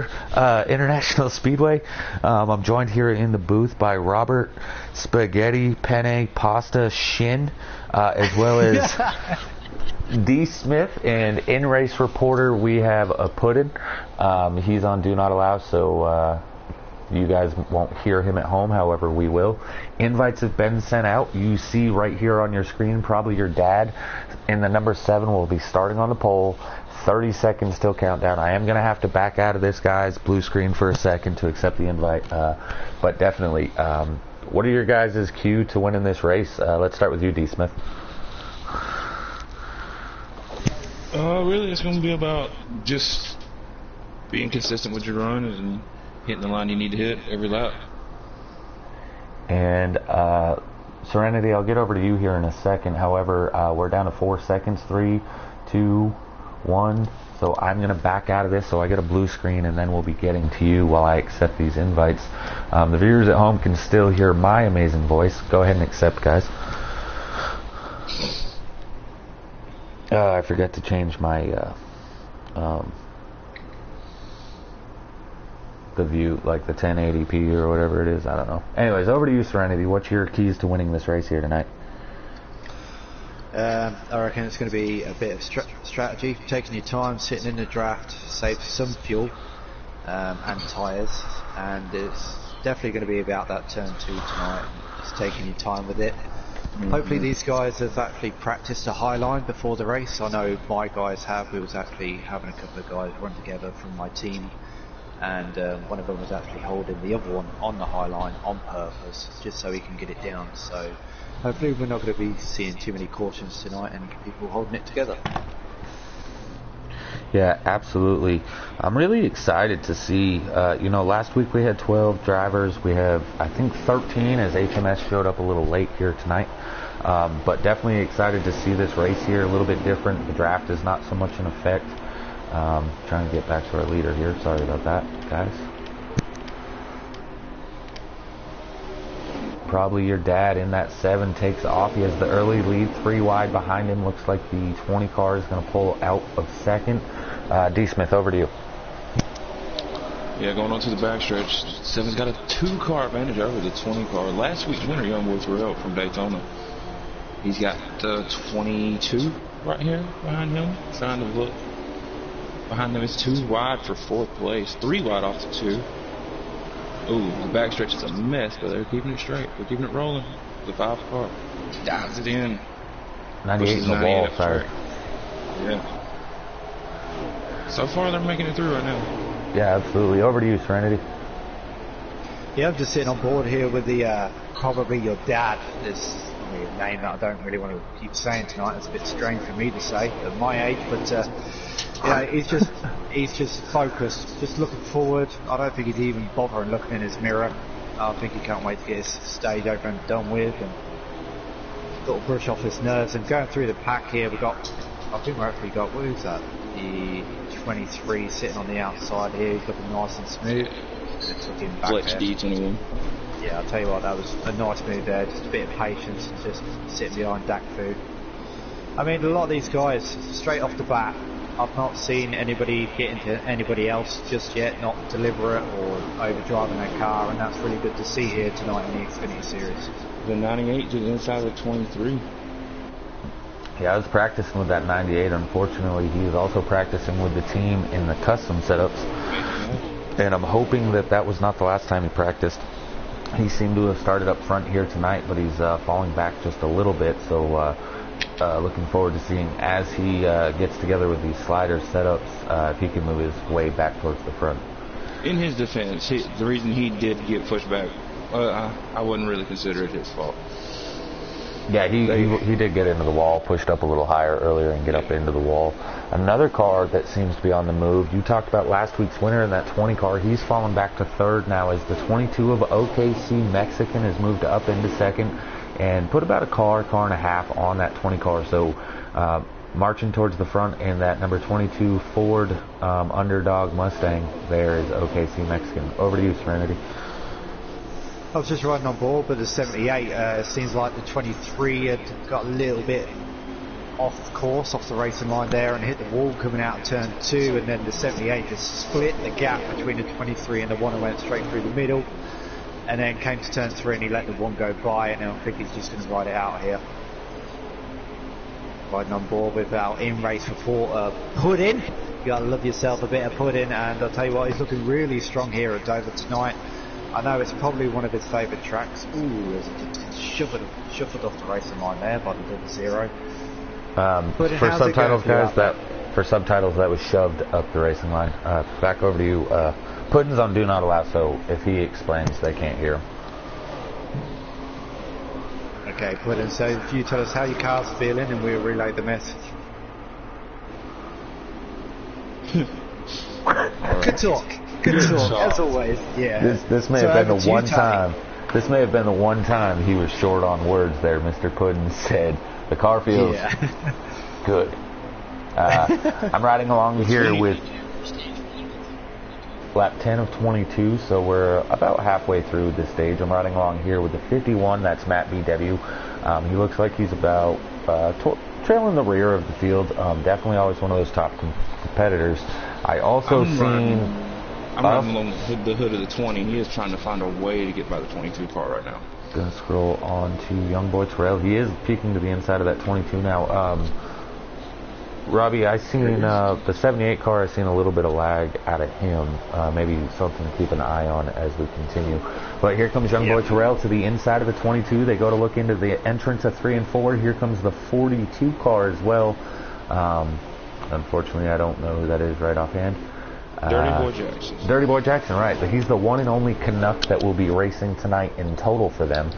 International Speedway. I'm joined here in the booth by Robert Spaghetti Penne Pasta Shin, as well as D. Smith, and in-race reporter we have a Puddin. He's on Do Not Allow, so you guys won't hear him at home, however we will. Invites have been sent out. You see right here on your screen probably your dad in the number 7 will be starting on the pole. 30 seconds till countdown. I am going to have to back out of this, guys, blue screen for a second to accept the invite. But definitely, what are your guys' cue to winning this race? Let's start with you, D. Smith. Really, it's going to be about just being consistent with your run and hitting the line you need to hit every lap. And Serenity, I'll get over to you here in a second. However, we're down to 4 seconds. 3, 2, 1. So I'm going to back out of this so I get a blue screen, and then we'll be getting to you while I accept these invites. The viewers at home can still hear my amazing voice. Go ahead and accept, guys. I forgot to change my the view, like the 1080p or whatever it is. I don't know. Anyways, over to you, Serenity. What's your keys to winning this race here tonight? I reckon it's going to be a bit of strategy, taking your time, sitting in the draft, save some fuel and tyres, and it's definitely going to be about that turn 2 tonight, just taking your time with it. Hopefully these guys have actually practiced a high line before the race. I know my guys have. We was actually having a couple of guys run together from my team, and one of them was actually holding the other one on the high line on purpose, just so he can get it down. So hopefully we're not going to be seeing too many cautions tonight and people holding it together. Yeah, absolutely. I'm really excited to see, last week we had 12 drivers. We have, I think, 13 as HMS showed up a little late here tonight. But definitely excited to see this race here, a little bit different. The draft is not so much in effect. Trying to get back to our leader here. Sorry about that, guys. Probably your dad in that 7 takes off. He has the early lead, 3 wide behind him. Looks like the 20 car is going to pull out of second. D. Smith, over to you. Yeah, going on to the backstretch, 7's got a 2-car advantage over the 20 car. Last week's winner, Young Boy Terrell from Daytona. He's got 22 right here behind him. Trying to look behind them. It's 2 wide for 4th place, 3 wide off the 2. Ooh, the backstretch is a mess, but they're keeping it straight. They're keeping it rolling. The 5 car dives it in. 98 in the wall, sorry. Yeah. So far, they're making it through right now. Yeah, absolutely. Over to you, Serenity. Yeah, I'm just sitting on board here with the probably your dad. This a name that I don't really want to keep saying tonight. It's a bit strange for me to say at my age, but he's just focused, just looking forward. I don't think he's even bothering looking in his mirror. I think he can't wait to get his stage over and done with, and got to brush off his nerves. And going through the pack here, I think we actually got, what is that? The 23 sitting on the outside here. He's looking nice and smooth. It took him back Fletch D21. Yeah, I'll tell you what, that was a nice move there. Just a bit of patience and just sitting behind DAC food. I mean, a lot of these guys, straight off the bat, I've not seen anybody get into anybody else just yet, not deliberate or overdriving their car, and that's really good to see here tonight in the Xfinity Series. The 98 to the inside of the 23. Yeah, I was practicing with that 98. Unfortunately, he was also practicing with the team in the custom setups. And I'm hoping that was not the last time he practiced. He seemed to have started up front here tonight, but he's falling back just a little bit. So looking forward to seeing as he gets together with these slider setups, if he can move his way back towards the front. In his defense, the reason he did get pushed back, I wouldn't really consider it his fault. Yeah, he did get into the wall, pushed up a little higher earlier and get up into the wall. Another car that seems to be on the move, you talked about last week's winner in that 20 car. He's fallen back to 3rd now as the 22 of OKC Mexican has moved up into 2nd and put about a car and a half on that 20 car. So marching towards the front in that number 22 Ford underdog Mustang there is OKC Mexican. Over to you, Serenity. I was just riding on board, but the 78 seems like the 23 had got a little bit off course, off the racing line there, and hit the wall coming out of turn 2, and then the 78 just split the gap between the 23 and the one and went straight through the middle, and then came to turn 3 and he let the one go by, and I think he's just going to ride it out here. Riding on board with our in-race report, Pudding. You gotta love yourself a bit of Pudding, and I'll tell you what, he's looking really strong here at Dover tonight. I know it's probably one of his favourite tracks. Ooh, it's shuffled off the racing line there by the 00. For subtitles, guys, that was shoved up the racing line. Back over to you. Pudding's on Do Not Allow, so if he explains, they can't hear him. Okay, Pudding, so if you tell us how your car's feeling and we'll relay the message. Good talk, as always. Yeah. This may have been the one time. This may have been the one time he was short on words there. Mr. Pudding said the car feels good. I'm riding along here with lap 10 of 22, so we're about halfway through this stage. I'm riding along here with the 51. That's Matt BW. He looks like he's about trailing the rear of the field. Definitely always one of those top competitors. I also I'm riding along the hood of the 20. He is trying to find a way to get by the 22 car right now. Gonna scroll on to Young Boy Terrell. He is peeking to the inside of that 22 now. Robbie, I seen the 78 car. I seen a little bit of lag out of him. Maybe something to keep an eye on as we continue. But here comes Young Boy Terrell to the inside of the 22. They go to look into the entrance of 3 and 4. Here comes the 42 car as well. Unfortunately, I don't know who that is right offhand. Dirty Boy Jackson. Dirty Boy Jackson, right. But he's the one and only Canuck that will be racing tonight in total for them.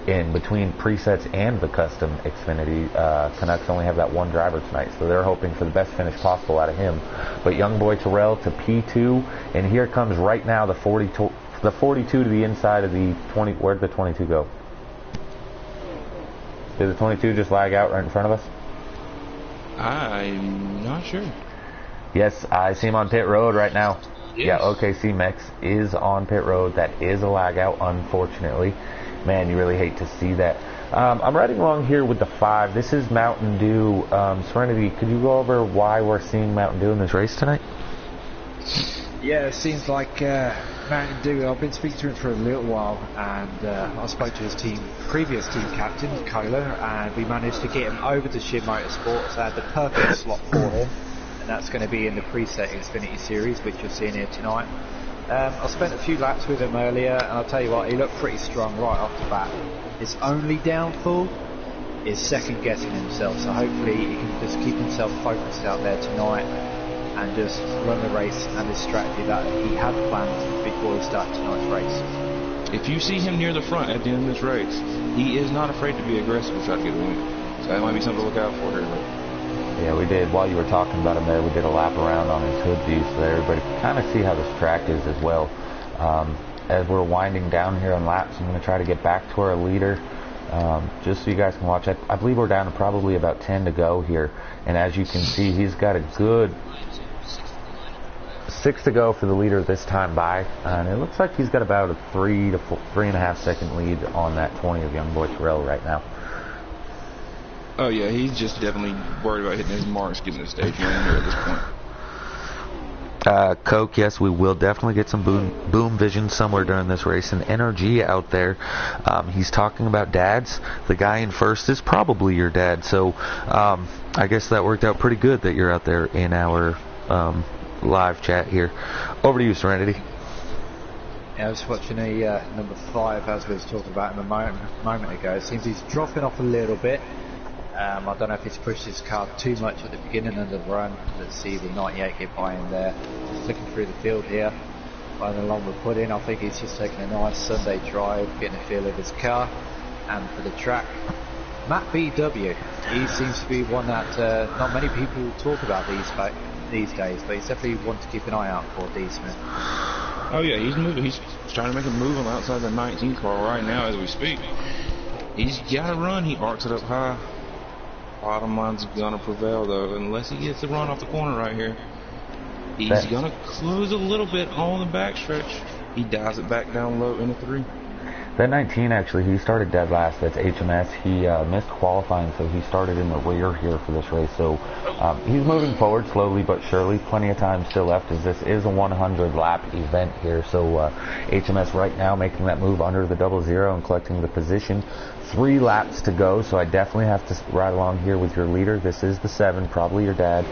In between presets and the custom Xfinity, Canucks only have that one driver tonight, so they're hoping for the best finish possible out of him. But Young Boy Terrell to P2, and here comes right now the 42 to the inside of the 20. Where'd the 22 go? Did the 22 just lag out right in front of us? I'm not sure. Yes, I see him on pit road right now. Yes. Yeah, OKC Mex is on pit road. That is a lag out, unfortunately. Man, you really hate to see that. I'm riding along here with the 5. This is Mountain Dew. Serenity, could you go over why we're seeing Mountain Dew in this race tonight? Yeah, it seems like Mountain Dew, I've been speaking to him for a little while, and I spoke to his previous team captain, Kohler, and we managed to get him over to Shin Motorsports. I had the perfect slot for him, and that's going to be in the preset Xfinity Series, which you're seeing here tonight. I spent a few laps with him earlier, and I'll tell you what, he looked pretty strong right off the bat. His only downfall is second guessing himself, so hopefully he can just keep himself focused out there tonight and just run the race and the strategy that he had planned before he started tonight's race. If you see him near the front at the end of this race, he is not afraid to be aggressive and try to get a win. So that might be something to look out for here. Yeah, we did. While you were talking about him there, we did a lap around on his hood view so that everybody can kind of see how this track is as well. As we're winding down here on laps, I'm going to try to get back to our leader just so you guys can watch. I believe we're down to probably about 10 to go here. And as you can see, he's got a good 6 to go for the leader this time by. And it looks like he's got about a 3 to 3.5 second lead on that 20 of Young Boy Terrell right now. Oh yeah, he's just definitely worried about hitting his marks, getting the stage here at this point. Coke, yes, we will definitely get some boom vision somewhere during this race. And NRG out there, he's talking about dads. The guy in first is probably your dad. So I guess that worked out pretty good that you're out there in our live chat here. Over to you, Serenity. Yeah, I was watching a number 5, as we was talking about him a moment ago. It seems he's dropping off a little bit. I don't know if he's pushed his car too much at the beginning of the run. Let's see the 98 get by him there. Just looking through the field here, riding along with Pudding. I think he's just taking a nice Sunday drive, getting a feel of his car and for the track. Matt BW, he seems to be one that not many people talk about these days, but he's definitely one to keep an eye out for, D. Smith. Oh yeah, he's moving. He's trying to make a move on the outside of the 19 car right now as we speak. He's got to run. He arcs it up high. Bottom line's gonna prevail though, unless he gets the run off the corner right here. He's gonna close a little bit on the backstretch. He dives it back down low in the 3. That 19, actually, he started dead last. That's HMS. He missed qualifying, so he started in the rear here for this race. So he's moving forward slowly but surely. Plenty of time still left, as this is a 100-lap event here. So HMS right now making that move under the 00 and collecting the position. 3 laps to go, so I definitely have to ride along here with your leader. This is the 7, probably your dad.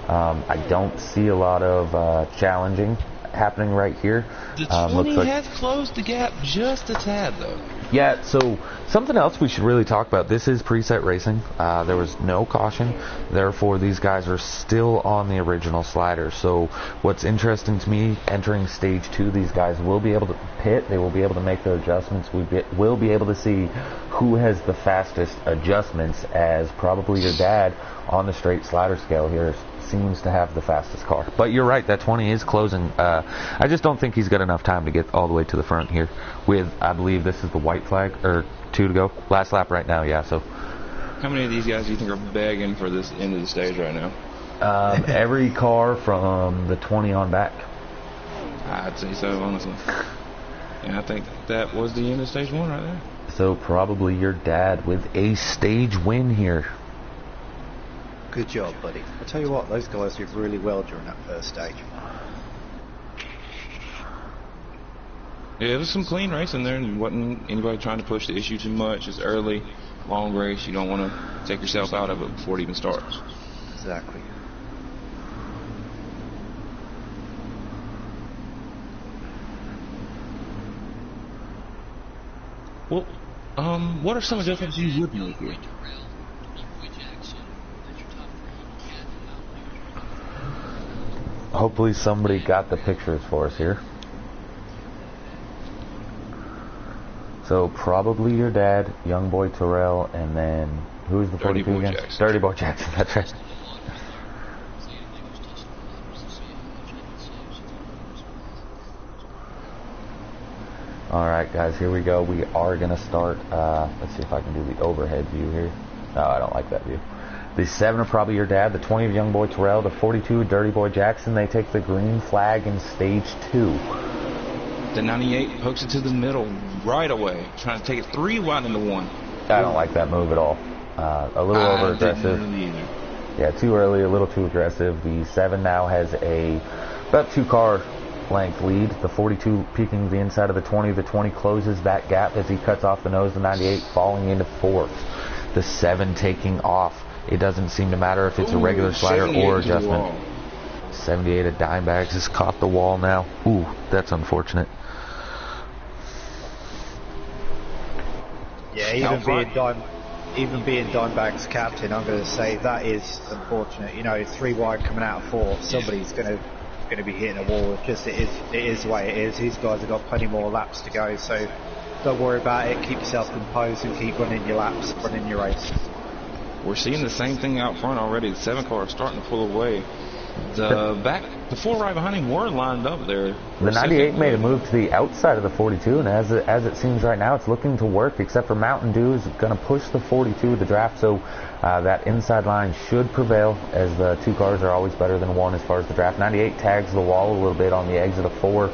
I don't see a lot of challenging happening right here. The 20 has closed the gap just a tad, though. Yeah, so something else we should really talk about. This is preset racing. There was no caution. Therefore, these guys are still on the original slider. So what's interesting to me, entering stage 2, these guys will be able to pit. They will be able to make their adjustments. We'll be able to see who has the fastest adjustments, as probably your dad on the straight slider scale here seems to have the fastest car. But you're right, that 20 is closing. I just don't think he's got enough time to get all the way to the front here with, I believe this is the white flag, or 2 to go. Last lap right now, yeah. So how many of these guys do you think are begging for this end of the stage right now? Every car from the 20 on back. I'd say so, honestly. Yeah, I think that was the end of stage 1 right there. So probably your dad with a stage win here. Good job, buddy. I tell you what, those guys did really well during that first stage. Yeah, it was some clean racing there, and wasn't anybody trying to push the issue too much. It's early, long race. You don't want to take yourself out of it before it even starts. Exactly. Well, what are some adjustments you would make here? Hopefully somebody got the pictures for us here. So probably your dad, young boy Terrell, and then who's the 42 again? Jackson. Dirty Boy Jackson, that's right. Alright guys, here we go. We are going to start, let's see if I can do the overhead view here. No, I don't like that view. The 7 are probably your dad, the 20 of young boy Terrell, the 42 Dirty Boy Jackson. They take the green flag in stage 2. The 98 pokes it to the middle right away, trying to take it 3 wide into 1. I don't like that move at all. A little over aggressive. Yeah, too early, a little too aggressive. The 7 now has about 2 car length lead. The 42 peeking the inside of the 20. The 20 closes that gap as he cuts off the nose. The 98 falling into 4th. The 7 taking off. It doesn't seem to matter if it's a regular slider or adjustment. 78 at Dimebags has caught the wall now. Ooh, that's unfortunate. Yeah, even being Dimebag's captain, I'm going to say that is unfortunate. You know, 3 wide coming out of 4. Somebody's going to be hitting a wall. It is the way it is. These guys have got plenty more laps to go, so don't worry about it. Keep yourself composed and keep running your laps, running your race. We're seeing the same thing out front already. The 7 car is starting to pull away. The 4 right behind him were lined up there. The 98 made a move to the outside of the 42, and as it seems right now, it's looking to work, except for Mountain Dew is going to push the 42 of the draft, so that inside line should prevail, as the 2 cars are always better than 1 as far as the draft. 98 tags the wall a little bit on the exit of 4.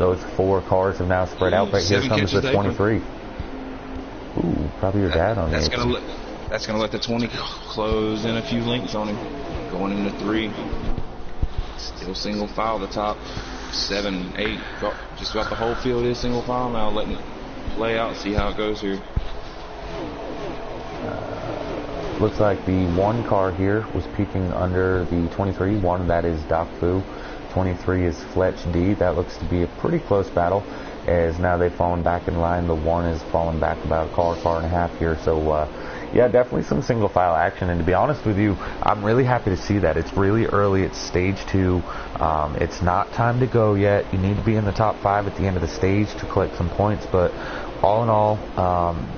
Those 4 cars have now spread out, but here comes the 23. Ooh, probably your dad on that's the That's going to let the 20 close in a few links on him. Going into 3. Still single file. The top 7, 8. Just about the whole field is single file now. Letting it play out. See how it goes here. Looks like the 1 car here was peeking under the 23. 1, that is Doc Fu. 23 is Fletch D. That looks to be a pretty close battle, as now they've fallen back in line. The 1 is fallen back about a car and a half here. So, yeah, definitely some single file action, and to be honest with you, I'm really happy to see that. It's really early. It's stage 2. It's not time to go yet. You need to be in the top 5 at the end of the stage to collect some points, but all in all,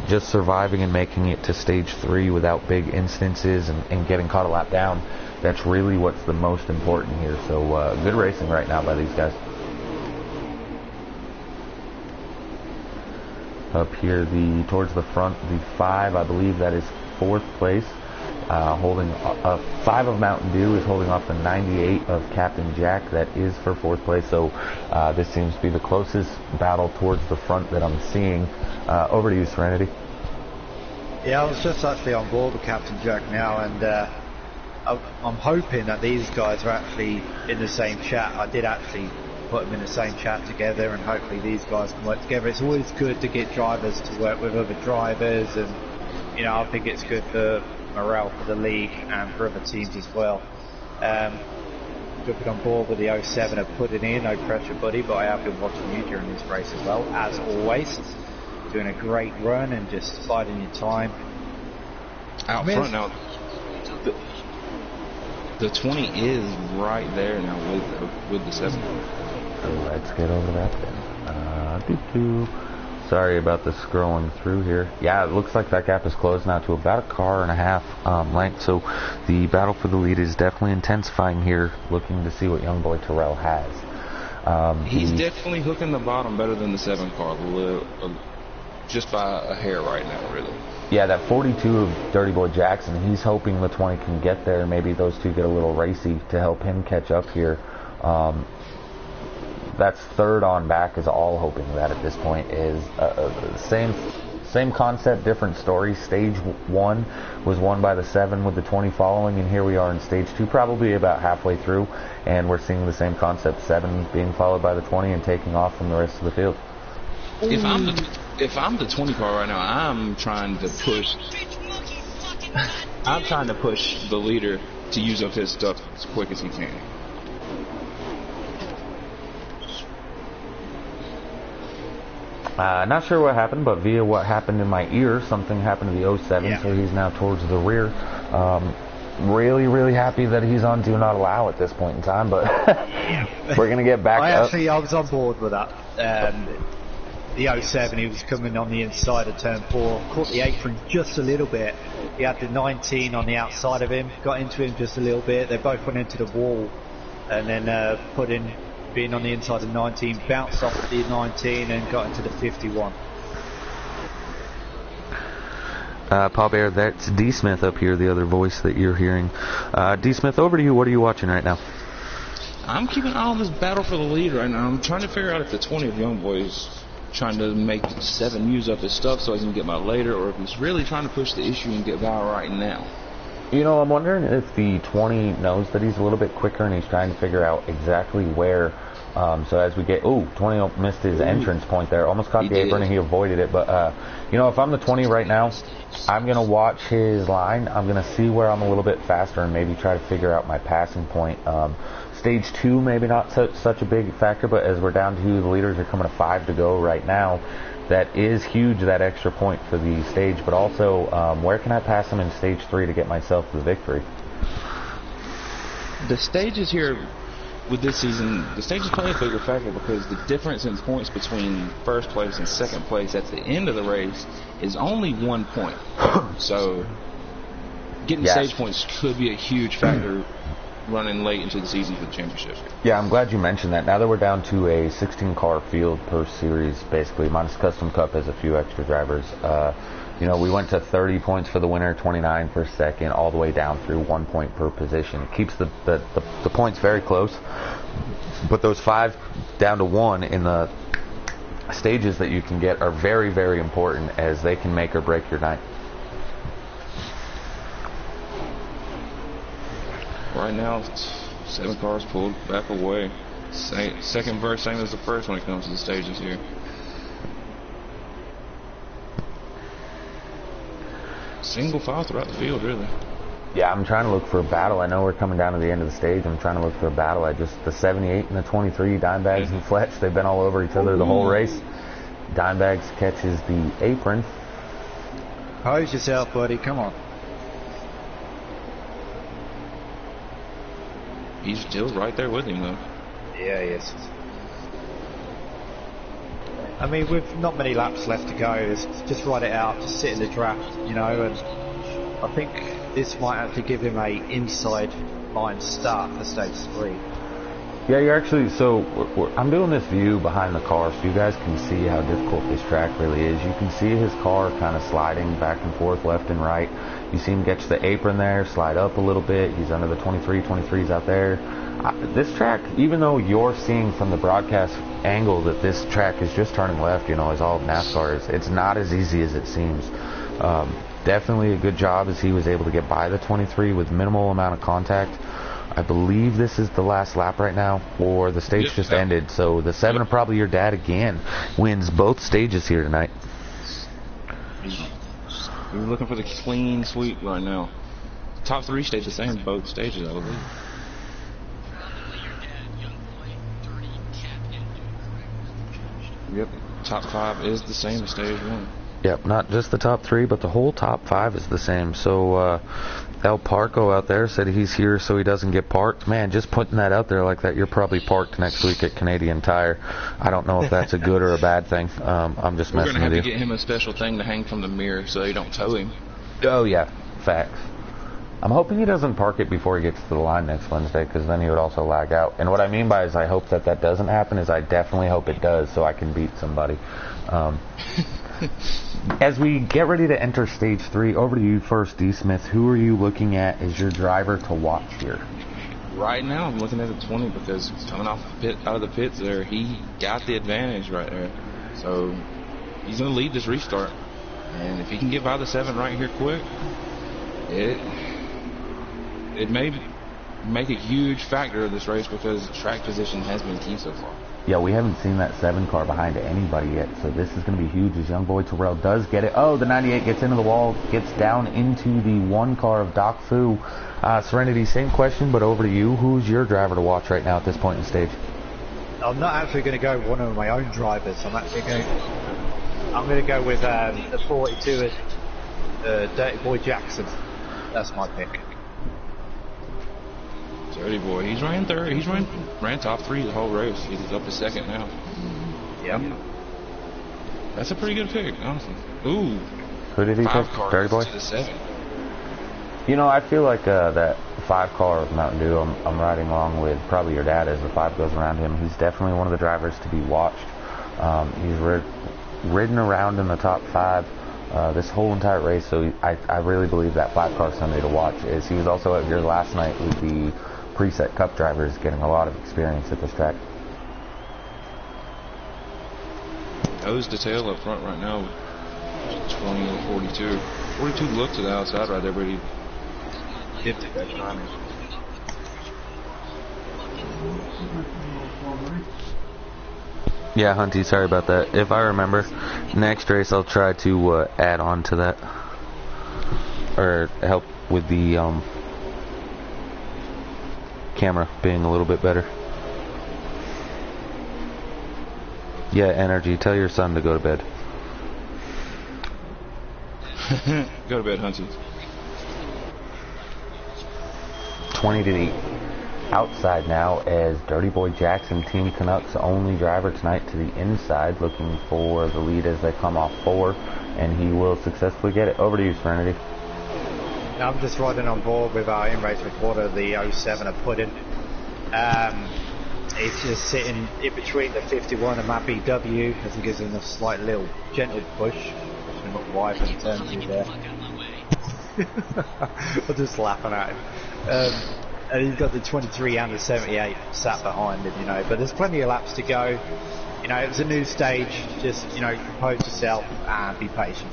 just surviving and making it to stage 3 without big instances and getting caught a lap down, that's really what's the most important here. So good racing right now by these guys. Up here, towards the front, the 5, I believe that is 4th place, holding a 5 of Mountain Dew is holding off the 98 of Captain Jack. That is for 4th place. So this seems to be the closest battle towards the front that I'm seeing. Over to you, Serenity. Yeah, I was just actually on board with Captain Jack now, and I'm hoping that these guys are actually in the same chat. I did actually put them in the same chat together, and hopefully these guys can work together. It's always good to get drivers to work with other drivers, and you know, I think it's good for morale for the league and for other teams as well. Jumping on board with the 07 of putting in, no pressure buddy, but I have been watching you during this race as well, as always. Doing a great run and just biding your time. Out front now, the 20 is right there now with the 7. Let's get over that then. Sorry about the scrolling through here. Yeah, it looks like that gap is closed now to about a car and a half length. So the battle for the lead is definitely intensifying here, looking to see what young boy Terrell has. He's definitely hooking the bottom better than the 7 car, just by a hair right now, really. Yeah, that 42 of Dirty Boy Jackson, he's hoping the 20 can get there. Maybe those two get a little racy to help him catch up here. That's 3rd on back is all hoping that at this point is same concept, different story. Stage 1 was won by the 7 with the 20 following, and here we are in stage 2, probably about halfway through, and we're seeing the same concept, 7 being followed by the 20 and taking off from the rest of the field. If I'm the 20 car right now, I'm trying to push the leader to use up his stuff as quick as he can. Not sure what happened, but via what happened in my ear, something happened to the 07, so he's now towards the rear. Really happy that he's on Do Not Allow at this point in time, but we're going to get back up. I was on board with that. The 07, he was coming on the inside of turn 4, caught the apron just a little bit. He had the 19 on the outside of him, got into him just a little bit. They both went into the wall, and then being on the inside of 19, bounced off the 19 and got into the 51. Paul Bear, that's D. Smith up here, the other voice that you're hearing. D. Smith, over to you. What are you watching right now? I'm keeping an eye on this battle for the lead right now. I'm trying to figure out if the 20 of Young Boys trying to make 7 use up his stuff so he can get by later, or if he's really trying to push the issue and get by right now. You know, I'm wondering if the 20 knows that he's a little bit quicker and he's trying to figure out exactly where. So as we get, 20 missed his entrance point there, almost caught the apron and he avoided it. But you know, if I'm the 20 right now, I'm gonna watch his line. I'm gonna see where I'm a little bit faster and maybe try to figure out my passing point. Stage 2, maybe not such a big factor, but as we're down to the leaders are coming to 5 to go right now, that is huge, that extra point for the stage. But also, where can I pass him in stage 3 to get myself the victory? The stages here with this season, the stages play a bigger factor because the difference in points between 1st place and 2nd place at the end of the race is only 1 point. So getting stage points could be a huge factor running late into the season for the championship. Yeah, I'm glad you mentioned that. Now that we're down to a 16-car field per series, basically, minus Custom Cup has a few extra drivers. You know, we went to 30 points for the winner, 29 for second, all the way down through 1 point per position. It keeps the points very close, but those 5 down to 1 in the stages that you can get are very important, as they can make or break your night. Right now, 7 cars pulled back away. Second verse, same as the first when it comes to the stages here. Single file throughout the field, really. Yeah, I'm trying to look for a battle. I know we're coming down to the end of the stage. I'm trying to look for a battle. The 78 and the 23, Dimebags and Fletch, they've been all over each other the whole race. Dimebags catches the apron. Pose yourself, buddy. Come on. He's still right there with him, though. Yeah, he is. I mean, with not many laps left to go, just ride it out, just sit in the draft, you know, and I think this might actually give him a inside line start for stage 3. Yeah, you're actually, so I'm doing this view behind the car so you guys can see how difficult this track really is. You can see his car kind of sliding back and forth left and right. You see him get to the apron there, slide up a little bit. He's under the 23's out there. This track, even though you're seeing from the broadcast angle that this track is just turning left, as all of NASCAR is, it's not as easy as it seems. Definitely a good job as he was able to get by the 23 with minimal amount of contact. I believe this is the last lap right now, or the stage just ended. So the 7 of probably your dad again wins both stages here tonight. We're looking for the clean sweep right now. Top 3 stayed the same both stages, I believe. Yep, top 5 is the same as stage 1. Yep, not just the top 3, but the whole top 5 is the same. So El Parco out there said he's here so he doesn't get parked. Man, just putting that out there like that, you're probably parked next week at Canadian Tire. I don't know if that's a good or a bad thing. I'm just messing with you. We're going to have to get him a special thing to hang from the mirror so they don't tow him. Oh, yeah, facts. I'm hoping he doesn't park it before he gets to the line next Wednesday, because then he would also lag out. And what I mean by is I hope that doesn't happen is I definitely hope it does so I can beat somebody. As we get ready to enter stage 3, over to you first, D. Smith. Who are you looking at as your driver to watch here? Right now, I'm looking at the 20 because coming out of the pits there, he got the advantage right there. So he's going to lead this restart. And if he can get by the 7 right here quick, it may make a huge factor of this race because track position has been key so far. Yeah, we haven't seen that 7 car behind anybody yet, so this is going to be huge as young boy Terrell does get it. Oh, the 98 gets into the wall, gets down into the 1 car of Doc Fu. Serenity, same question, but over to you. Who's your driver to watch right now at this point in the stage? I'm not actually going to go with one of my own drivers. I'm going to go with the 42 Dirty Boy Jackson. That's my pick. Dirty Boy, he's ran third. He's ran top 3 the whole race. He's up to 2nd now. Yep. That's a pretty good pick, honestly. Ooh. Who did he pick? Dirty Boy? To the 7. I feel like that 5 car of Mountain Dew, I'm riding along with probably your dad as the 5 goes around him. He's definitely one of the drivers to be watched. He's ridden around in the top 5 this whole entire race, so I really believe that 5 car Sunday to watch is. He was also out here last night with the preset cup drivers, getting a lot of experience at this track. Nose to tail up front right now, 20 and 42. 42 look to the outside right there, but he dipped it back behind him. Yeah, Hunty, sorry about that. If I remember, next race I'll try to add on to that, or help with the camera being a little bit better. Yeah, Energy, tell your son to go to bed. Go to bed, Hunty. 20-8 outside now as Dirty Boy Jackson, Team Canucks only driver tonight, to the inside, looking for the lead as they come off 4, and he will successfully get it. Over to you, Serenity. I'm just riding on board with our in-race recorder, the 07 I put in. It's just sitting in between the 51 and my BW as he gives him a slight little gentle push. Pushing him up wide and turn through there. I'm just laughing at him. And he's got the 23 and the 78 sat behind him, but there's plenty of laps to go. It was a new stage. Just, compose yourself and be patient.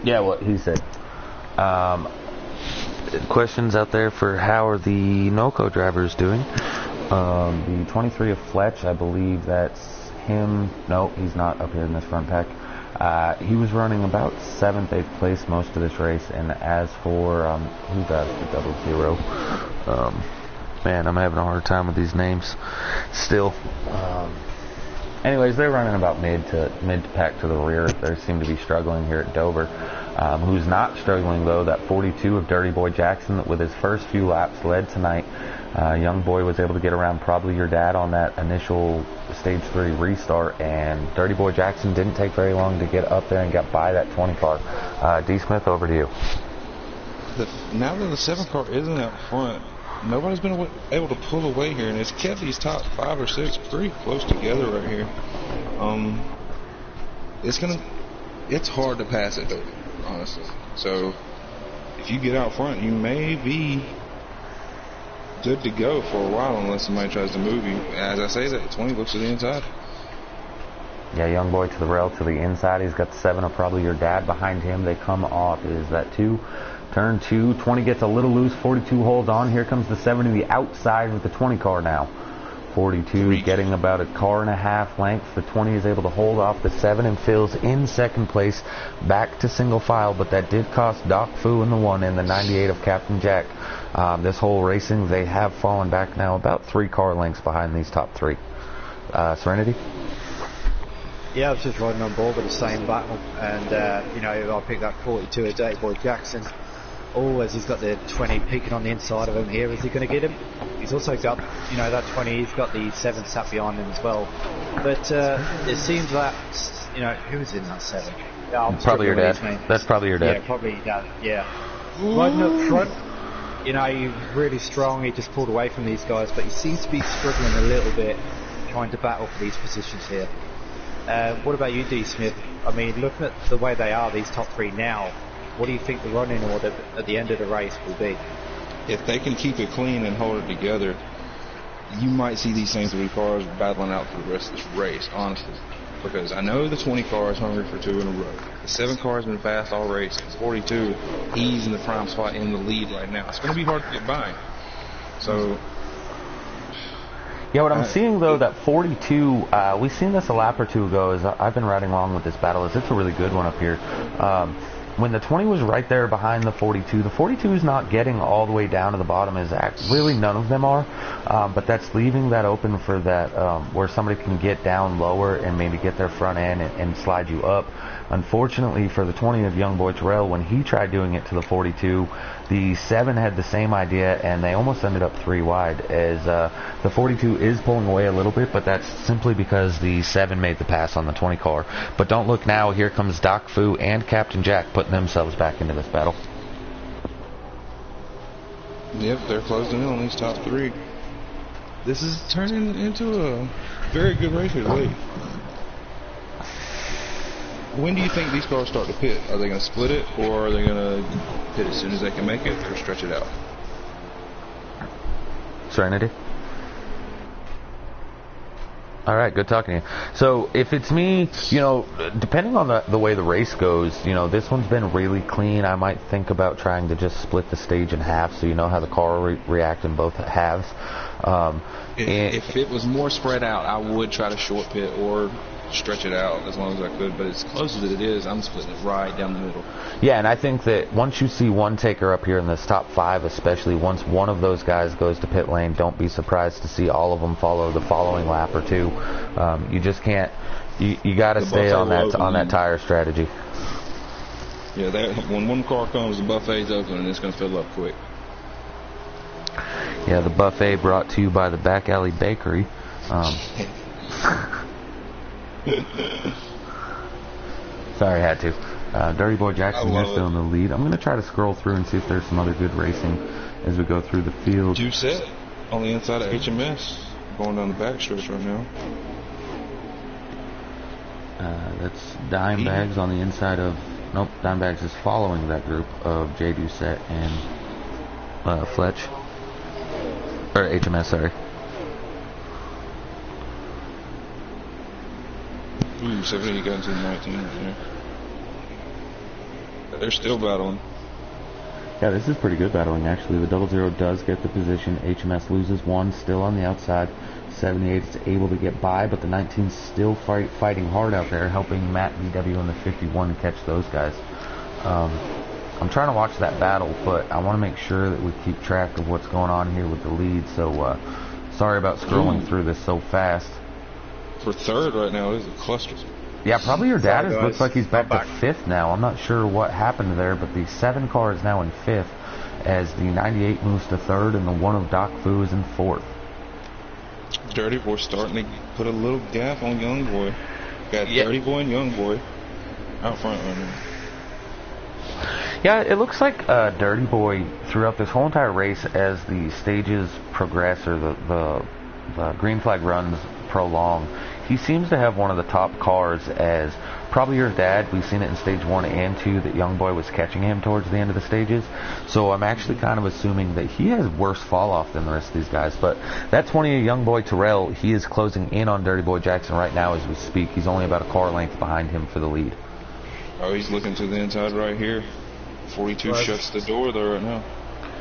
Yeah, what he said. Questions out there for how are the NOCO drivers doing? The 23 of Fletch, I believe that's him. No, he's not up here in this front pack. He was running about 7th, 8th place most of this race. And as for who does the 00? Man, I'm having a hard time with these names still. Anyways, they're running about mid to pack to the rear. They seem to be struggling here at Dover. Who's not struggling, though, that 42 of Dirty Boy Jackson, with his first few laps led tonight. Young boy was able to get around probably your dad on that initial stage 3 restart, and Dirty Boy Jackson didn't take very long to get up there and get by that 20 car. D. Smith, over to you. Now that the 7 car isn't out front, nobody's been able to pull away here, and it's kept these top 5 or 6 pretty close together right here. It's hard to pass it though, honestly. So if you get out front, you may be good to go for a while unless somebody tries to move you. As I say that, 20 looks to the inside. Yeah, young boy to the rail to the inside. He's got the 7 of Probably Your Dad behind him. They come off. Is that 2? Turn 2. 20 gets a little loose. 42 holds on. Here comes the 7 to the outside with the 20 car now. 42 getting about a car and a half length. The 20 is able to hold off the 7 and fills in second place back to single file, but that did cost Doc Fu in the 1 and the 98 of Captain Jack. This whole racing, they have fallen back now about 3 car lengths behind these top 3. Serenity? Yeah, I was just riding on board with the same battle, and I picked that 42 of Dirty Boy Jackson. As he's got the 20 peeking on the inside of him here. Is he going to get him? He's also got, that 20, he's got the 7 sat behind him as well. But it seems that, who's in that 7? Probably Your Dad. That's Probably Your Dad. Yeah, probably Dad, yeah. Riding up front, he's really strong. He just pulled away from these guys, but he seems to be struggling a little bit trying to battle for these positions here. What about you, D. Smith? I mean, looking at the way they are, these top 3 now, what do you think the running order at the end of the race will be? If they can keep it clean and hold it together, you might see these same 3 cars battling out for the rest of this race, honestly. Because I know the 20 car is hungry for 2 in a row. The 7 car has been fast all race. The 42, he's in the prime spot in the lead right now. It's going to be hard to get by. So... Yeah, what I'm seeing, though, that 42, we've seen this a lap or 2 ago, as I've been riding along with this battle, is it's a really good one up here. When the 20 was right there behind the 42 is not getting all the way down to the bottom. Really none of them are, but that's leaving that open for that where somebody can get down lower and maybe get their front end and slide you up. Unfortunately for the 20 of Young Boy Terrell, when he tried doing it to the 42, the 7 had the same idea, and they almost ended up 3 wide, as the 42 is pulling away a little bit, but that's simply because the 7 made the pass on the 20 car. But don't look now, here comes Doc Fu and Captain Jack putting themselves back into this battle. Yep, they're closing in on these top 3. This is turning into a very good race here late. When do you think these cars start to pit? Are they going to split it, or are they going to pit as soon as they can make it, or stretch it out? Serenity? All right, good talking to you. So if it's me, depending on the way the race goes, this one's been really clean. I might think about trying to just split the stage in half, so you know how the car will react in both halves. If it was more spread out, I would try to short pit or stretch it out as long as I could, but as close as it is, I'm splitting it right down the middle. Yeah, and I think that once you see one taker up here in this top 5, especially once one of those guys goes to pit lane, don't be surprised to see all of them follow the following lap or 2. You just can't. You got to stay on that tire strategy. Yeah, when one car comes, the buffet's open and it's going to fill up quick. Yeah, the buffet brought to you by the Back Alley Bakery. Sorry, I had to. Dirty Boy Jackson here still in the lead. I'm going to try to scroll through and see if there's some other good racing as we go through the field. 2 set on the inside of HMS going down the back stretch right now. That's Dimebags on the inside of... Nope, Dimebags is following that group of J. Doucette and Fletch. Or HMS, sorry. 70 got into 19 right there. They're still battling. Yeah, this is pretty good battling, actually. The 00 does get the position. HMS loses 1, still on the outside. 78 is able to get by, but the 19's still fighting hard out there, helping Matt VW and the 51 catch those guys. I'm trying to watch that battle, but I want to make sure that we keep track of what's going on here with the lead, so sorry about scrolling through this so fast. For 3rd right now, this is a cluster. Yeah, Probably Your Dad looks like he's back to 5th now. I'm not sure what happened there, but the 7 car is now in 5th as the 98 moves to 3rd and the 1 of Doc Fu is in 4th. Dirty Boy starting to put a little gap on Young Boy. Got Dirty Boy and Young Boy out front right now. Yeah, it looks like Dirty Boy throughout this whole entire race, as the stages progress or the green flag runs prolong, he seems to have one of the top cars. As probably your dad, we've seen it in stage 1 and 2 that Young Boy was catching him towards the end of the stages. So I'm actually kind of assuming that he has worse fall off than the rest of these guys. But that 20 Young Boy Terrell, he is closing in on Dirty Boy Jackson right now as we speak. He's only about a car length behind him for the lead. Oh, he's looking to the inside right here. 42 shuts the door there right now.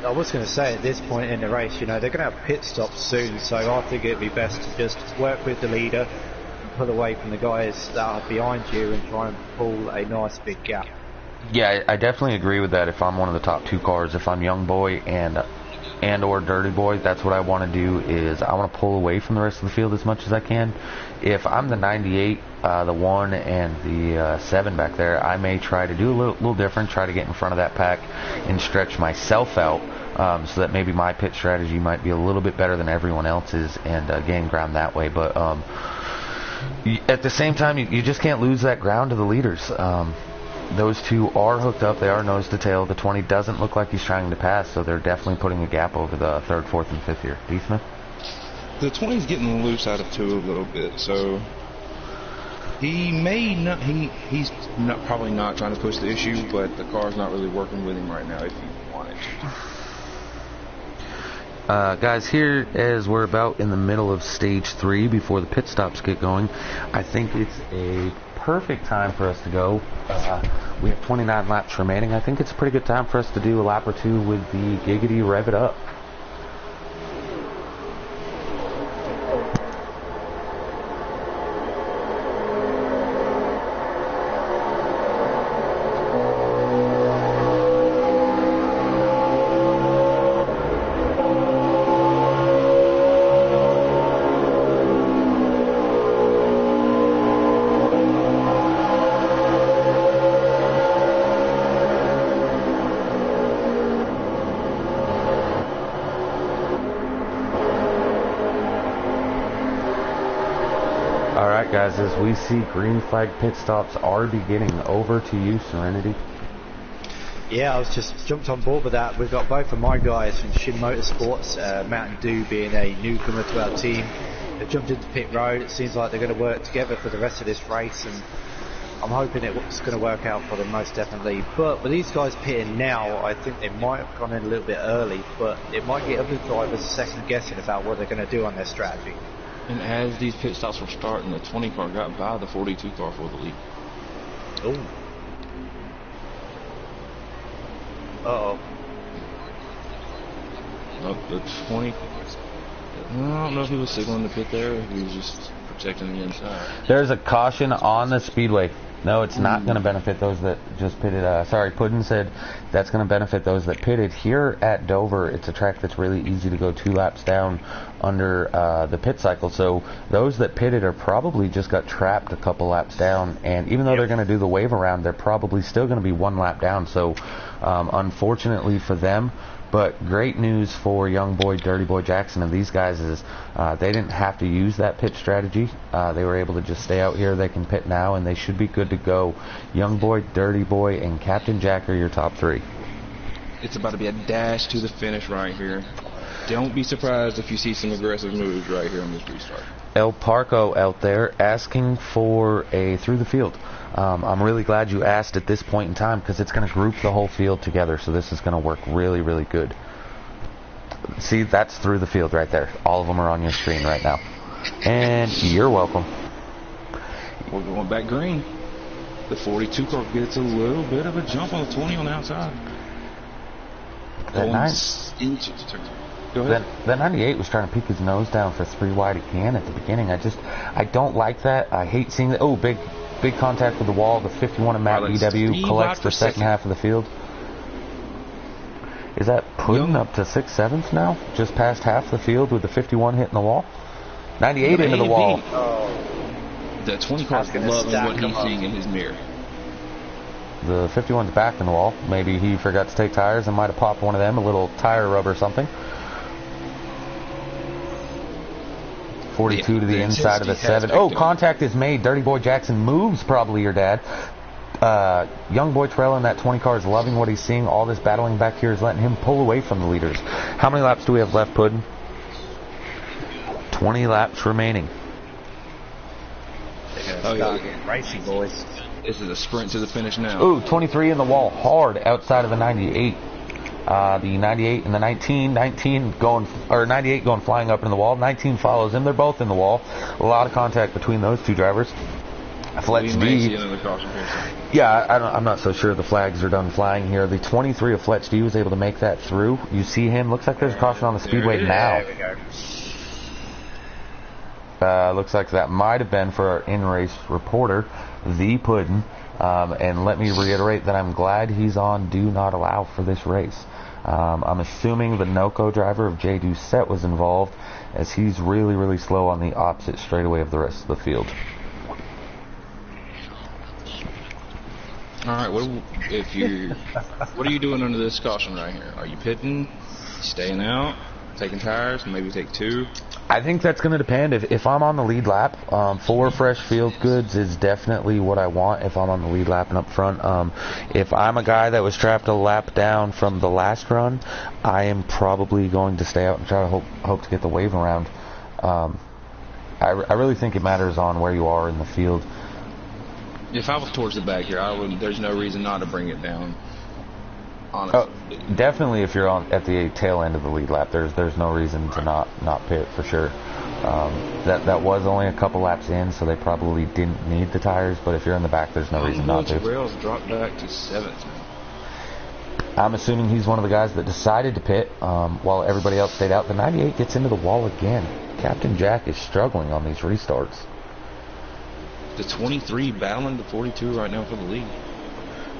I was going to say, at this point in the race, they're going to have pit stops soon, so I think it'd be best to just work with the leader and pull away from the guys that are behind you and try and pull a nice big gap. Yeah, I definitely agree with that. If I'm one of the top 2 cars, if I'm Young Boy and or Dirty Boy, that's what I want to do. Is I want to pull away from the rest of the field as much as I can. If I'm the 98, the 1 and the 7 back there, I may try to do a little different, try to get in front of that pack and stretch myself out, so that maybe my pit strategy might be a little bit better than everyone else's and gain ground that way. But at the same time, you just can't lose that ground to the leaders. Those 2 are hooked up. They are nose to tail. The 20 doesn't look like he's trying to pass, so they're definitely putting a gap over the 3rd, 4th, and 5th here. D. Smith? The 20's getting loose out of 2 a little bit, so he may not. He's not probably not trying to push the issue, but the car's not really working with him right now if he wanted to. Guys, here as we're about in the middle of stage 3 before the pit stops get going, I think it's a perfect time for us to go. We have 29 laps remaining. I think it's a pretty good time for us to do a lap or 2 with the Giggity Rev It Up. Alright guys, as we see green flag pit stops are beginning. Over to you, Serenity. Yeah, I was just jumped on board with that. We've got both of my guys from Shin Motorsports, Mountain Dew being a newcomer to our team. They've jumped into pit road. It seems like they're going to work together for the rest of this race, and I'm hoping it's going to work out for them most definitely. But with these guys pitting now, I think they might have gone in a little bit early, but it might get other drivers second guessing about what they're going to do on their strategy. And as these pit stops were starting, the 20 car got by the 42 car for the lead. Oh. Uh-oh. Nope, the 20. I don't know if he was signaling the pit there, or he was just protecting the inside. There's a caution on the speedway. No, it's not going to benefit those that just pitted. Sorry, Puddin said that's going to benefit those that pitted. Here at Dover, it's a track that's really easy to go 2 laps down under the pit cycle. So those that pitted are probably just got trapped a couple laps down. And even though they're going to do the wave around, they're probably still going to be 1 lap down. So unfortunately for them, but great news for Young Boy, Dirty Boy Jackson and these guys is they didn't have to use that pit strategy. They were able to just stay out here. They can pit now, and they should be good to go. Young Boy, Dirty Boy, and Captain Jack are your top 3. It's about to be a dash to the finish right here. Don't be surprised if you see some aggressive moves right here on this restart. El Parco out there asking for a through the field. I'm really glad you asked at this point in time because it's going to group the whole field together, so this is going to work really, really good. See, that's through the field right there. All of them are on your screen right now. And you're welcome. We're going back green. The 42 car gets a little bit of a jump on the 20 on the outside. That Go ahead. That 98 was trying to peek his nose down for 3 wide again at the beginning. I don't like that. I hate seeing that. Oh, big contact with the wall. The 51 of Matt EW collects the second half of the field. Is that putting up to 6/7 now? Just past half the field with the 51 hitting the wall? 98 into the wall. The 20 car's loving what he's seeing in his mirror. The 51's back in the wall. Maybe he forgot to take tires and might have popped one of them, a little tire rub or something. 42 to the inside of the 7. Oh, contact is made. Dirty Boy Jackson moves probably your dad. Young boy trailer in that 20 car is loving what he's seeing. All this battling back here is letting him pull away from the leaders. How many laps do we have left, Puddin'? 20 laps remaining. Oh, yeah. Racing, boys. This is a sprint to the finish now. Ooh, 23 in the wall, hard outside of the 98. The 98 and the 19, 98 going flying up in the wall. 19 follows him. They're both in the wall. A lot of contact between those two drivers. Fletch D. Yeah, I'm not so sure the flags are done flying here. The 23 of Fletch D was able to make that through. You see him. Looks like there's a caution on the speedway now. There we go. Looks like that might have been for our in-race reporter, the Puddin'. And let me reiterate that I'm glad he's on Do Not Allow for this race. I'm assuming the NOCO driver of Jay Doucette was involved, as he's really, really slow on the opposite straightaway of the rest of the field. All right, what are you doing under this caution right here? Are you pitting, staying out, taking tires, maybe take two? I think that's going to depend. If I'm on the lead lap, 4 fresh field goods is definitely what I want if I'm on the lead lap and up front. If I'm a guy that was trapped a lap down from the last run, I am probably going to stay out and try to hope to get the wave around. I really think it matters on where you are in the field. If I was towards the back here, there's no reason not to bring it down. Honestly. Oh, definitely if you're at the tail end of the lead lap, there's no reason to not pit for sure. That was only a couple laps in, so they probably didn't need the tires, but if you're in the back, there's no reason not to. Rails dropped back to 7th. I'm assuming he's one of the guys that decided to pit while everybody else stayed out. The 98 gets into the wall again. Captain Jack is struggling on these restarts. The 23 battling the 42 right now for the lead.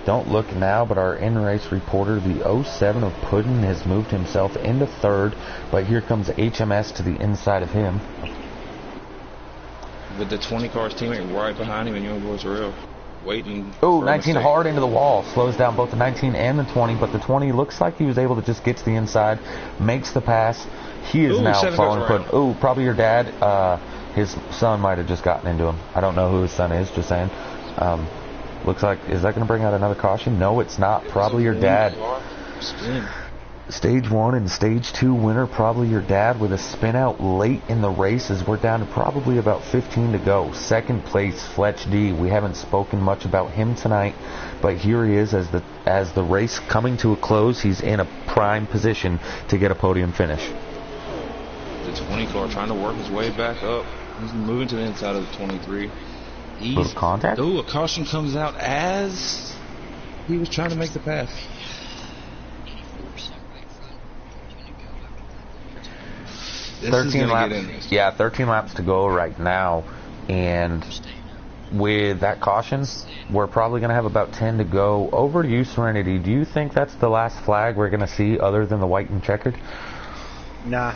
Don't look now, but our in-race reporter, the 07 of Puddin', has moved himself into 3rd, but here comes HMS to the inside of him. With the 20 car's teammate right behind him, and Young Boys Real waiting. Oh, 19 hard into the wall. Slows down both the 19 and the 20, but the 20 looks like he was able to just get to the inside, makes the pass. He is now falling Puddin'. Oh, probably your dad. His son might have just gotten into him. I don't know who his son is, just saying. Looks like, is that going to bring out another caution? No, it's not. Probably your dad. Stage 1 and Stage 2 winner, probably your dad, with a spin out late in the race as we're down to probably about 15 to go. 2nd place, Fletch D. We haven't spoken much about him tonight, but here he is as the race coming to a close. He's in a prime position to get a podium finish. The 20 car trying to work his way back up. He's moving to the inside of the 23. Little contact? Oh, a caution comes out as he was trying to make the pass. This 13 laps. Yeah, 13 laps to go right now, and with that caution, we're probably going to have about 10 to go. Over to you, Serenity. Do you think that's the last flag we're going to see other than the white and checkered? Nah,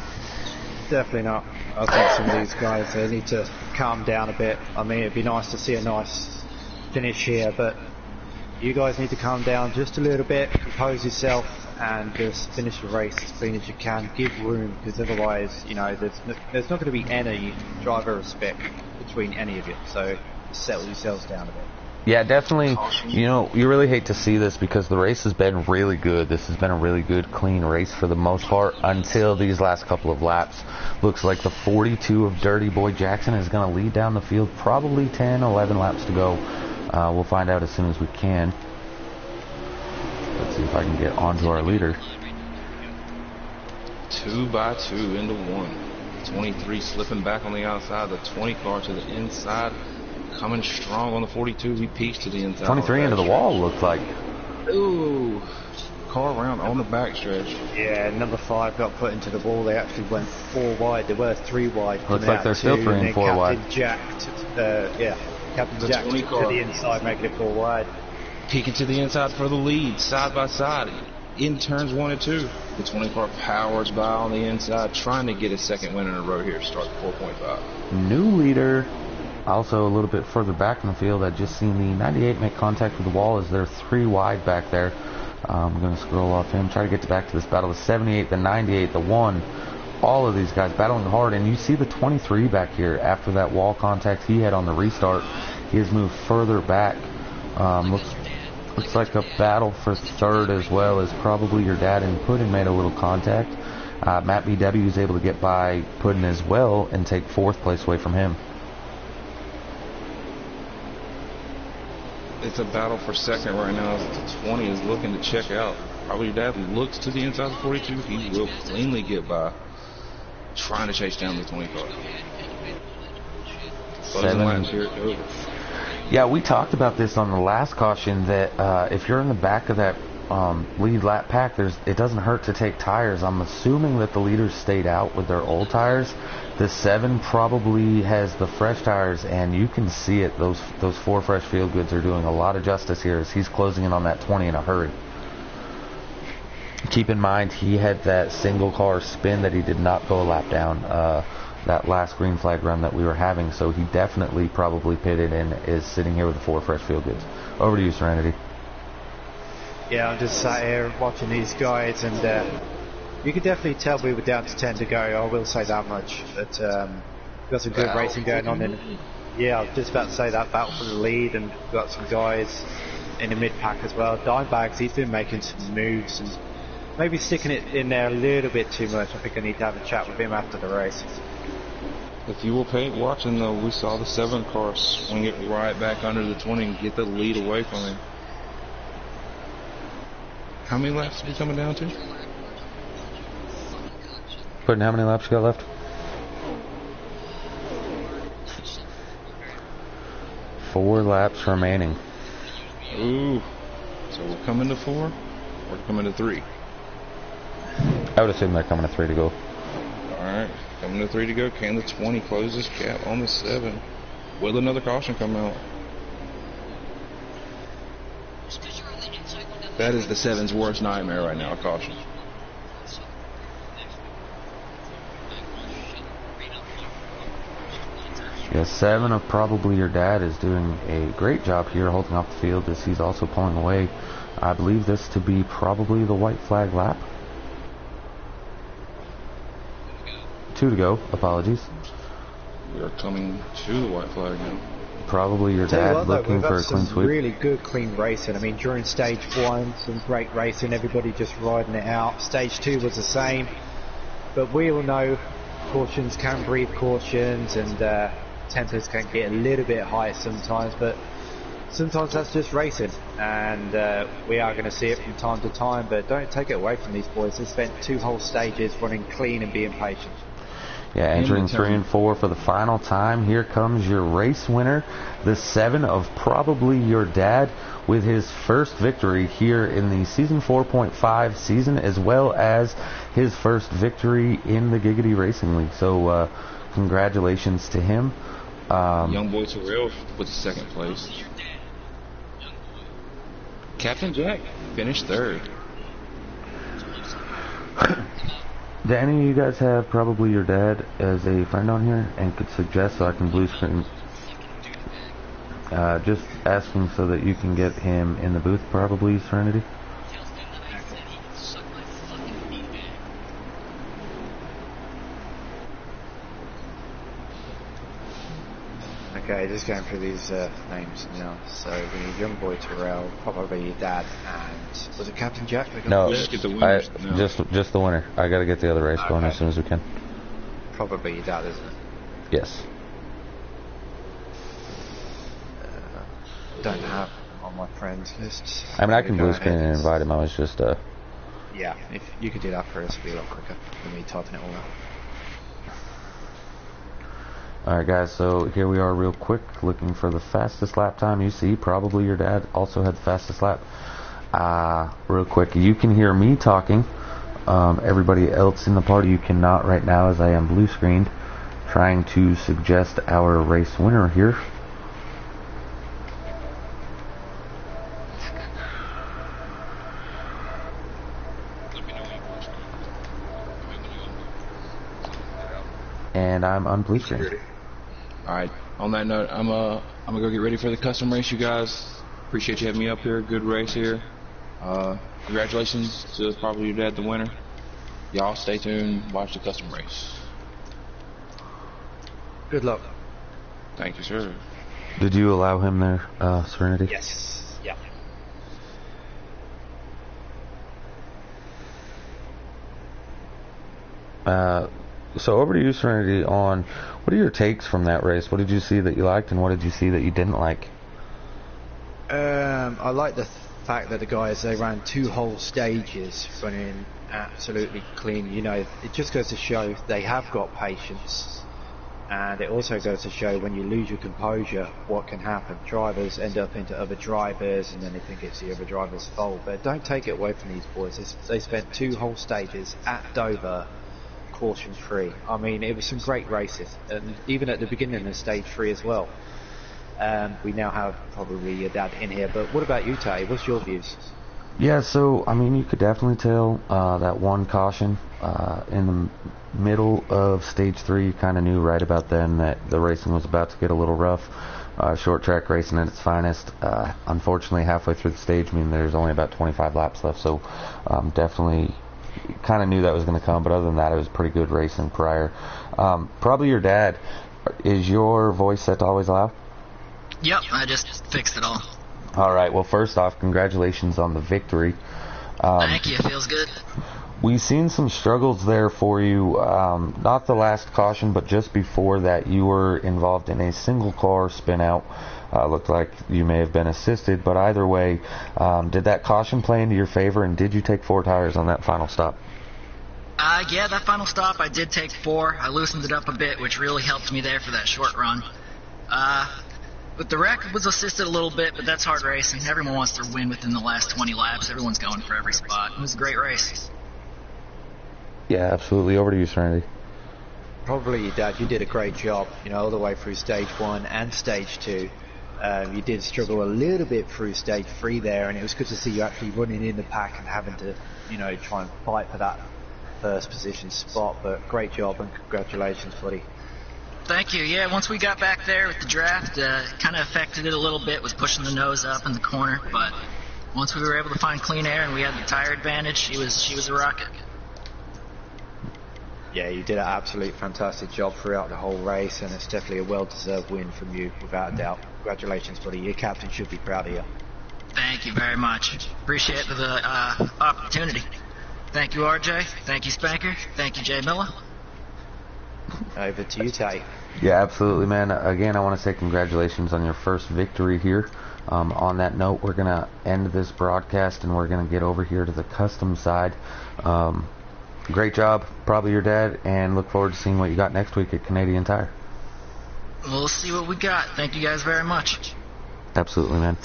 definitely not. I think some of these guys, they need to calm down a bit. I mean, it'd be nice to see a nice finish here, but you guys need to calm down just a little bit, compose yourself, and just finish the race as clean as you can. Give room, because otherwise, you know, there's not going to be any driver respect between any of you. So just settle yourselves down a bit. Yeah, definitely. You know, you really hate to see this because the race has been really good. This has been a really good, clean race for the most part until these last couple of laps. Looks like the 42 of Dirty Boy Jackson is going to lead down the field. Probably 10, 11 laps to go. We'll find out as soon as we can. Let's see if I can get onto our leader. 2 by 2 into 1. 23 slipping back on the outside. The 20 car to the inside. Coming strong on the 42. He peaked to the inside. 23 into the wall, looks like. Ooh. Car around on the backstretch. Yeah, number 5 got put into the wall. They actually went 4 wide. They were 3 wide. Looks like they're still 3 and 4 wide. Captain Jack to the inside, making it 4 wide. Peeking to the inside for the lead, side by side. In turns 1 and 2. The 20 car powers by on the inside, trying to get a second win in a row here. Start 4.5. New leader. Also a little bit further back in the field, I've just seen the 98 make contact with the wall as they're 3 wide back there. I'm going to scroll off him, try to get back to this battle. The 78, the 98, the 1, all of these guys battling hard. And you see the 23 back here after that wall contact he had on the restart. He has moved further back Looks like a battle for third as well as probably your dad, and Puddin made a little contact. Matt BW is able to get by Puddin as well and take fourth place away from him. It's a battle for second right now. The 20 is looking to check out. Probably your dad looks to the inside of 42. He will cleanly get by, trying to chase down the 20 car. Yeah, we talked about this on the last caution that if you're in the back of that lead lap pack, it doesn't hurt to take tires. I'm assuming that the leaders stayed out with their old tires. The 7 probably has the fresh tires, and you can see it. Those 4 fresh field goods are doing a lot of justice here as he's closing in on that 20 in a hurry. Keep in mind, he had that single car spin that he did not go a lap down that last green flag run that we were having, so he definitely probably pitted and is sitting here with the 4 fresh field goods. Over to you, Serenity. Yeah, I'm just sat here watching these guys, and you could definitely tell we were down to 10 to go. I will say that much. But got some good racing going on. Yeah, I was just about to say that battle for the lead, and we've got some guys in the mid pack as well. Dimebags, he's been making some moves and maybe sticking it in there a little bit too much. I think I need to have a chat with him after the race. If you will pay watching though, we saw the 7 car swing it right back under the 20 and get the lead away from him. How many laps are we coming down to? Puddin, how many laps you got left? 4 laps remaining. Ooh. So we're coming to 4? Or we're coming to 3? I would assume they're coming to 3 to go. Alright. Coming to 3 to go. Can the 20 close this gap on the 7? Will another caution come out? That is the 7's worst nightmare right now, caution. Yeah, 7 of probably your dad is doing a great job here holding off the field as he's also pulling away. I believe this to be probably the white flag lap. 2 to go, apologies. We are coming to the white flag now. Probably your dad looking for a clean sweep. Really good clean racing. I mean, during stage 1, some great racing, everybody just riding it out. Stage 2 was the same, but we all know cautions can breed cautions, and tempers can get a little bit high sometimes, but sometimes that's just racing, and we are going to see it from time to time, but don't take it away from these boys. They spent 2 whole stages running clean and being patient. Yeah, entering 3 and 4 for the final time. Here comes your race winner, the 7 of probably your dad, with his first victory here in the Season 4.5 season, as well as his first victory in the Giggity Racing League. So congratulations to him. Young boy Terrell with the 2nd place. Captain Jack finished 3rd. Do any of you guys have probably your dad as a friend on here and could suggest so I can blue screen? Just asking so that you can get him in the booth, probably, Serenity. Okay, just going through these names now. So we need young boy Terrell, probably your dad, and was it Captain Jack? No, just get the winners. just the winner. I got to get the other race going as soon as we can. Probably your dad, isn't it? Yes. Don't have on my friends list. I mean, I can blue screen and invite him. I was just yeah, if you could do that for us, it'd be a lot quicker than me typing it all out. Alright guys, so here we are real quick looking for the fastest lap time. You see probably your dad also had the fastest lap. Real quick, you can hear me talking. Everybody else in the party you cannot right now as I am blue screened, trying to suggest our race winner here. And I'm on blue screen. Alright, on that note, I'm gonna go get ready for the custom race, you guys. Appreciate you having me up here. Good race here. Congratulations to probably your dad, the winner. Y'all stay tuned, watch the custom race. Good luck. Thank you, sir. Did you allow him there, Serenity? Yes. So over to you, Serenity, on what are your takes from that race? What did you see that you liked, and what did you see that you didn't like? I like the fact that the guys, they ran 2 whole stages running absolutely clean. You know, it just goes to show they have got patience, and it also goes to show when you lose your composure, what can happen. Drivers end up into other drivers, and then they think it's the other driver's fault. But don't take it away from these boys. They spent 2 whole stages at Dover, caution free. I mean, it was some great races, and even at the beginning of stage 3 as well. We now have probably your dad in here, but what about you, Tay? What's your views? Yeah, so, I mean, you could definitely tell that one caution in the middle of stage 3. You kind of knew right about then that the racing was about to get a little rough. Short track racing at its finest. Unfortunately, halfway through the stage, I mean, there's only about 25 laps left, so definitely kind of knew that was going to come, but other than that, it was pretty good racing prior. Probably your dad. Is your voice set to always loud? Yep, I just fixed it all. All right, well, first off, congratulations on the victory. Thank you, feels good. We've seen some struggles there for you, not the last caution, but just before that. You were involved in a single car spin out. Looked like you may have been assisted, but either way, did that caution play into your favor, and did you take 4 tires on that final stop? Yeah, that final stop I did take 4. I loosened it up a bit, which really helped me there for that short run. But the wreck was assisted a little bit, but that's hard racing. Everyone wants to win within the last 20 laps. Everyone's going for every spot. It was a great race. Yeah, absolutely. Over to you, Serenity. Probably your dad. You did a great job, you know, all the way through stage 1 and stage 2. You did struggle a little bit through stage 3 there, and it was good to see you actually running in the pack and having to, you know, try and fight for that first position spot. But great job, and congratulations, buddy. Thank you. Yeah, once we got back there with the draft, kind of affected it a little bit, was pushing the nose up in the corner, but once we were able to find clean air and we had the tire advantage, she was a rocket. Yeah, you did an absolute fantastic job throughout the whole race, and it's definitely a well-deserved win from you, without a doubt. Congratulations, buddy. Your captain should be proud of you. Thank you very much. Appreciate the opportunity. Thank you, RJ. Thank you, Spanker. Thank you, Jay Miller. Over to you, Tay. Yeah, absolutely, man. Again, I want to say congratulations on your first victory here. On that note, we're going to end this broadcast, and we're going to get over here to the custom side. Great job, probably your dad, and look forward to seeing what you got next week at Canadian Tire. We'll see what we got. Thank you guys very much. Absolutely, man.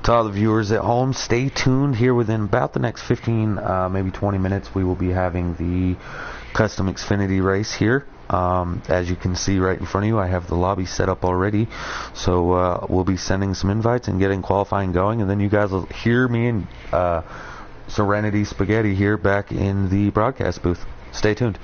To all the viewers at home, stay tuned. Here within about the next 15, maybe 20 minutes, we will be having the Custom Xfinity race here. As you can see right in front of you, I have the lobby set up already. So we'll be sending some invites and getting qualifying going, and then you guys will hear me and Serenity Spaghetti here back in the broadcast booth. Stay tuned.